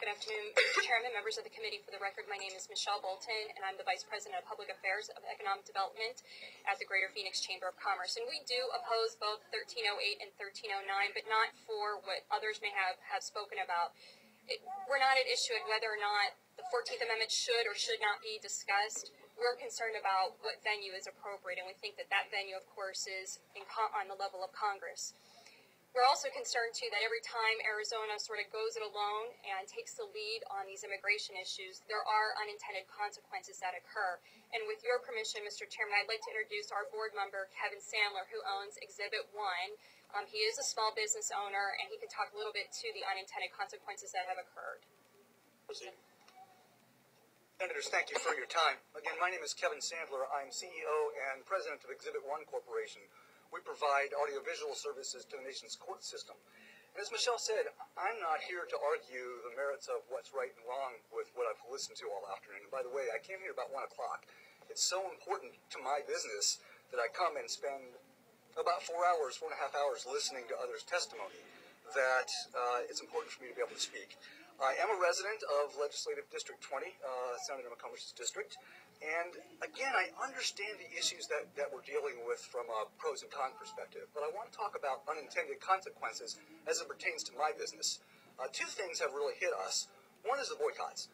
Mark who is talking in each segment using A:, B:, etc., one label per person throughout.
A: Good afternoon, Mr. Chairman, members of the committee. For the record, my name is Michelle Bolton, and I'm the Vice President of Public Affairs of Economic Development at the Greater Phoenix Chamber of Commerce. And we do oppose both 1308 and 1309, but not for what others may have spoken about. We're not at issue at whether or not the 14th Amendment should or should not be discussed. We're concerned about what venue is appropriate, and we think that that venue, of course, is on the level of Congress. We're also concerned, too, that every time Arizona sort of goes it alone and takes the lead on these immigration issues, there are unintended consequences that occur. And with your permission, Mr. Chairman, I'd like to introduce our board member, Kevin Sandler, who owns Exhibit 1. He is a small business owner, and he can talk a little bit to the unintended consequences that have occurred.
B: Proceed. Senators, thank you for your time. Again, my name is Kevin Sandler. I'm CEO and President of Exhibit 1 Corporation. We provide audiovisual services to the nation's court system. And as Michelle said, I'm not here to argue the merits of what's right and wrong with what I've listened to all afternoon. And by the way, I came here about 1 o'clock. It's so important to my business that I come and spend about 4 hours, 4.5 hours listening to others' testimony that it's important for me to be able to speak. I am a resident of Legislative District 20, Senator McCombish's district. And again, I understand the issues that we're dealing with from a pros and cons perspective, but I want to talk about unintended consequences as it pertains to my business. 2 things have really hit us. One is the boycotts.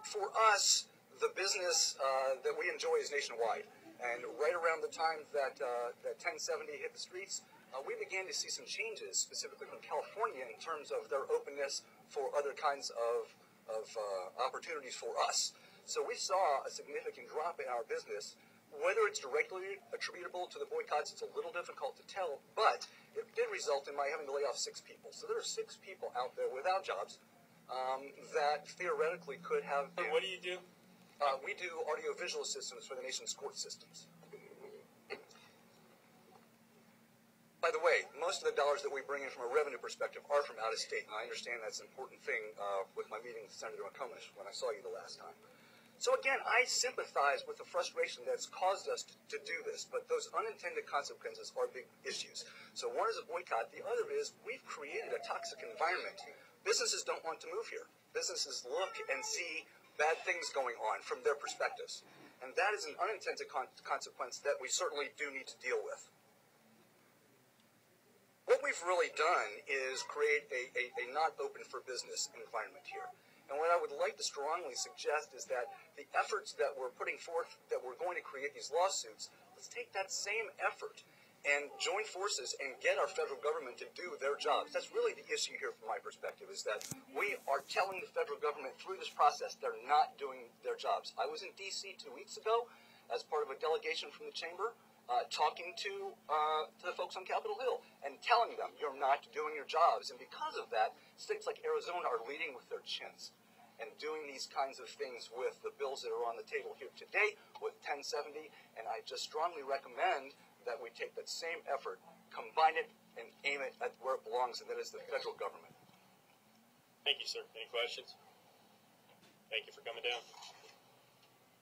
B: For us, the business that we enjoy is nationwide. And right around the time that 1070 hit the streets, we began to see some changes, specifically from California, in terms of their openness for other kinds of opportunities for us. So we saw a significant drop in our business. Whether it's directly attributable to the boycotts, it's a little difficult to tell, but it did result in my having to lay off 6 people. So there are 6 people out there without jobs that theoretically could have been.
C: What do you do?
B: We do audiovisual systems for the nation's court systems. By the way, most of the dollars that we bring in from a revenue perspective are from out of state, and I understand that's an important thing with my meeting with Senator McCombish when I saw you the last time. So again, I sympathize with the frustration that's caused us to do this, but those unintended consequences are big issues. So one is a boycott. The other is we've created a toxic environment. Businesses don't want to move here. Businesses look and see bad things going on from their perspectives. And that is an unintended consequence that we certainly do need to deal with. What we've really done is create a not open for business environment here. And what I would like to strongly suggest is that the efforts that we're putting forth, that we're going to create these lawsuits, let's take that same effort and join forces and get our federal government to do their jobs. That's really the issue here from my perspective, is that we are telling the federal government through this process they're not doing their jobs. I was in D.C. 2 weeks ago as part of a delegation from the chamber, talking to the folks on Capitol Hill and telling them you're not doing your jobs. And because of that, states like Arizona are leading with their chins and doing these kinds of things with the bills that are on the table here today with 1070. And I just strongly recommend that we take that same effort, combine it, and aim it at where it belongs, and that is the federal government.
C: Thank you, sir. Any questions? Thank you for coming down.